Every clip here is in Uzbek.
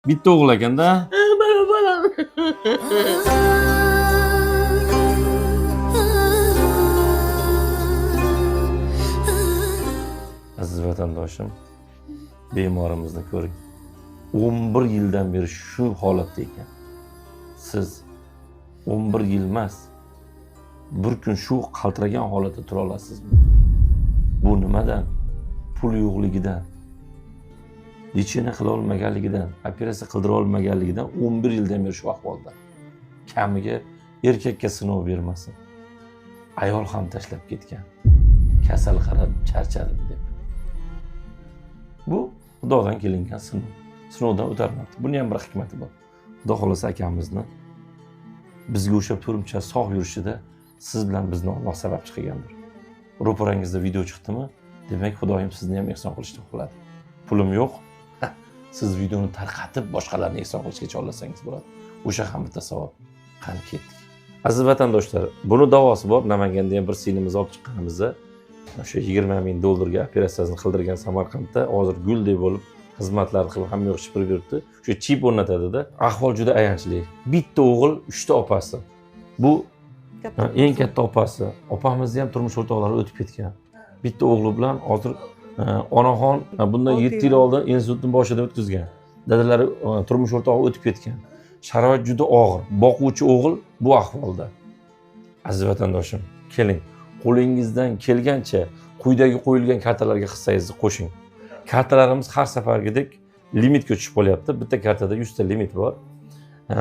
Bitta o'g'il ekanda. Mana bolam. Aziz vatandoshim, bemorimizni ko'ring. 11 yildan beri shu holatda ekan. Siz 11 yil emas, bir kun shu qaltiragan holatda tura olasizmi? Bu nimadan? Pul yo'qligidan, lechena qila olmaganligidan, operatsiya qildira olmaganligidan 11 yildan beri shu ahvolda. Kamiga erkakka sinov bermasin. Ayol ham tashlab ketgan. Kasal qarab charchadim deb. Bu Xudodan kelingan sinov. Sinovdan o'tarmabdi. Buni ham bir hikmati bor. Xudo xolasa akamizni bizga o'sha turumcha sog' yurishida siz bilan bizni Alloh sababchi qilgandir. Ro'parangizda video chiqdimi? Demak, Xudoyim sizni ham ehson qilishni xohladi. Pulim yo'q. Siz videoni tarqatib boshqalarni ehson qilishga chorlasangiz bo'ladi. O'sha ham bitta savob. Qani ketdik. Aziz vatandoshlar, buni davosi bor. Namanganda ham bir sinimizni olib chiqqanimizda o'sha 20 ming dollarga operatsiyasini qildirgan Samarqandda hozir guldek bo'lib xizmatlar qilib hamma yoq shipirib yuribdi. O'sha chip o'rnatadida ahvol juda ayanchli. Bitta o'g'il, 3 ta opasi. Bu eng katta opasi. Opamizni ham turmush o'rtoqlari o'tib ketgan. Bitta o'g'li bilan hozir onaxon bundan 7 yil oldin institutning boshida o'tkazgan. Dadalari turmush o'rtog'i o'tib ketgan. Sharoit juda og'ir. Boquvchi o'g'il bu ahvolda. Aziz vatandoshim, keling, qo'lingizdan kelgancha quyidagi qo'yilgan kartalarga hissangizni qo'shing. Kartalarimiz har safargidek limitga tushib qolyapti. Bitta kartada 100 ta limit bor.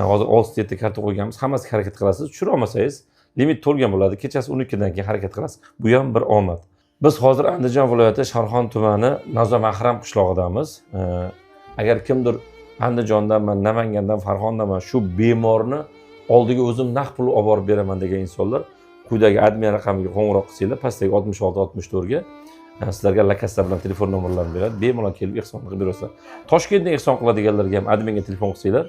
Hozir 6-7 ta karta qo'yganmiz. Hammasiga harakat qilasiz. Tushira olmasangiz limit to'lgan bo'ladi. Kechasi 12 dan keyin harakat qilasiz. Bu ham bir omad. Biz hozir Andijon viloyati Sharxon tumani Nozamahram qishlog'idamiz. Agar kimdir Andijondanman, Namangandan, Farg'onadanman shu bemorni oldiga o'zim naqd pul olib borib beraman degan insonlar quyidagi admin raqamiga qo'ng'iroq qilsanglar, pastdagi 66-64 ga sizlarga lakaslar bilan telefon nomerlarini beradi. Bemalol kelib ehson qilib berasiz. Toshkentda ehson qiladiganlarga ham adminga telefon qilsanglar,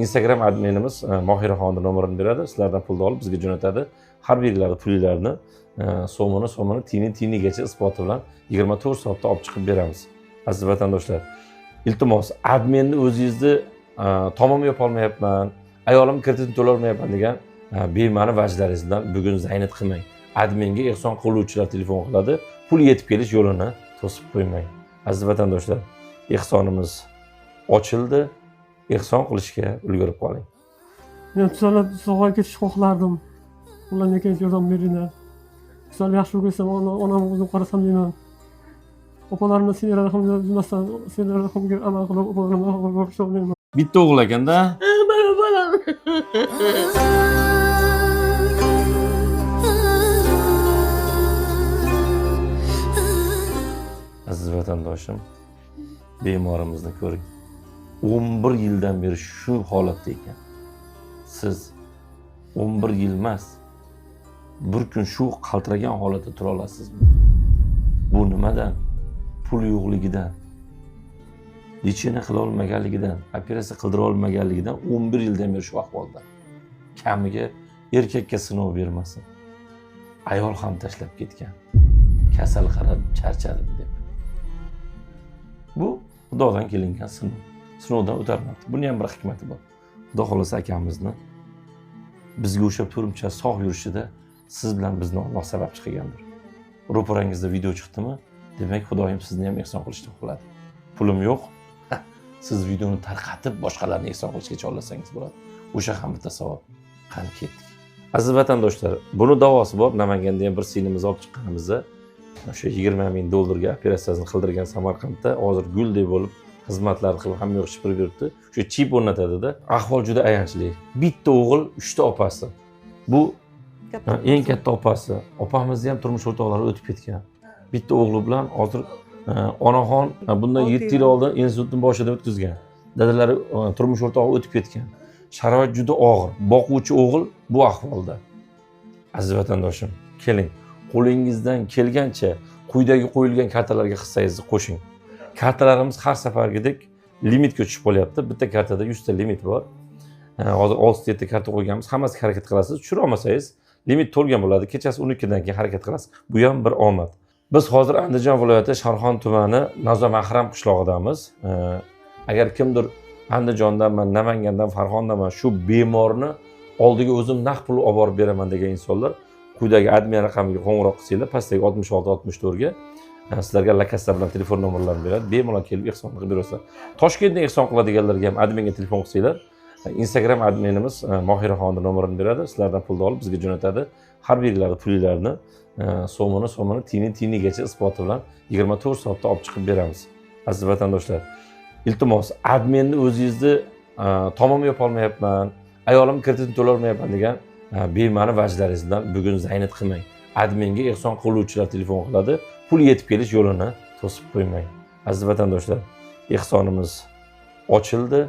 Instagram adminimiz Mohiraxonni nomerini beradi. Sizlardan pulni olib bizga jo'natadi. Har birlari pulinglarni so'mini tinigacha isboti bilan 24 soatda olib chiqib beramiz. Aziz vatandoshlar, iltimos adminni o'zingizni tamom yopa olmayapman, ayolim kreditni to'lay olmayapman degan bema'ni vajlaringizdan bugun zaynat qilmang. Adminga ehson qiluvchilar telefon qiladi. Pul yetib kelish yo'lini to'sib qo'ymang. Aziz vatandoshlar, ehsonimiz ochildi. Ehson qilishga ulgurib qoling. Men tuzalib sog'ayib ketishni xohlardim. Ularga kelib yordam beringlar. Tuzalib yaxshi bo'lsam, onamni o'zim qarasam deyman. Opalarimni senlar rahmimdan senlar rahmimga amal qilib, opalarimni rahmimga o'xshayman. Bitta o'g'il ekanda. Mana bolam. Aziz vatandoshim, bemorimizni ko'ring. 11 yildan beri shu holatda ekan. Siz 11 yil emas, bir kun shu qaltiragan holatda tura olasizmi? Bu nimadan? Pul yo'qligidan, lechena qila olmaganligidan, operatsiya qildira olmaganligidan 11 yildan beri shu ahvolda. Kamiga erkakka sinov bermasin. Ayol ham tashlab ketgan. Kasal qarab charchadim deb. Bu Xudodan kelingan sinov. Sinovdan o'tarmabdi. Buni ham bir hikmati bor. Xudo xolasa akamizni bizga o'sha turumcha sog' yurishida siz bilan bizni Alloh sababchi qilgandir. Ro'parangizda video chiqdimi? Demak, Xudoyim sizni ham ehson qilishni xohladi. Pulim yo'q. Siz videoni tarqatib boshqalarni ehson qilishga chorlasangiz bo'ladi. O'sha ham bitta savob. Qani ketdik. Aziz vatandoshlar, buni davosi bor. Namanganda ham bir sinimizni olib chiqqanimizda o'sha 20 ming dollarga operatsiyasini qildirgan Samarqandda hozir guldek bo'lib xizmatlar qilib hamma yoq shipirib yuribdi. O'sha chip o'rnatadida ahvol juda ayanchli. Bitta o'g'il, 3 ta opasi. Bu eng katta opasi. Opamizni ham turmush o'rtoqlari o'tib ketgan. Bitta o'g'li bilan hozir onaxon bundan 7 yil oldin institutning boshida o'tkazgan. Dadalari turmush o'rtog'i o'tib ketgan. Sharoit juda og'ir. Boquvchi o'g'il bu ahvolda. Aziz vatandoshim, keling, qo'lingizdan kelgancha quyidagi qo'yilgan kartalarga hissangizni qo'shing. Kartalarimiz har safargidek limitga tushib qolyapti. Bitta kartada 100 ta limit bor. Hozir 6-7 ta karta qo'yganmiz. Hammasiga harakat qilasiz. Tushira olmasangiz limit to'lgan bo'ladi. Kechasi 12 dan keyin harakat qilasiz. Bu ham bir omad. Biz hozir Andijon viloyati Sharxon tumani Nozamahram qishlog'idamiz. Agar kimdir Andijondanman, Namangandan, Farg'onadan shu bemorni oldiga o'zim naqd pul olib borib beraman degan insonlar quyidagi admin raqamiga qo'ng'iroq qilsanglar, pastdagi 66-64 ga sizlarga lakassa bilan telefon nomerlarini beradi. Bemalol kelib ehson qilib berasiz. Toshkentda ehson qiladiganlarga ham adminga telefon qilsanglar, Instagram adminimiz Mohiraxonni nomerini beradi. Sizlardan pulni olib bizga jo'natadi. Har birlari pulinglarni so'mini tiyinigacha isboti bilan 24 soatda olib chiqib beramiz. Aziz vatandoshlar, iltimos adminni o'zingizni tamom yapolmayapman, ayolim kreditini to'lolmayapman degan bema'ni vajlaringizdan bugun zaynat qilmang. Adminga ehson qiluvchilar telefon qiladi, pul yetib kelish yo'lini to'sib qo'ymang. Aziz vatandoshlar, ehsonimiz ochildi,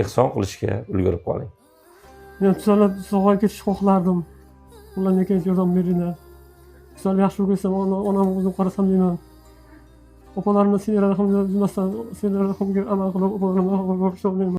ehson qilishga ulgurib qoling. Men tuzalib sog'ayib ketishni xohlardim. Ularga kelib yordam beringlar. Tuzal yaxshi bo'lsam, onamni o'zim qarasam deyman. Opalarimni senlar rahmga amal qilib, opalarimni rahmga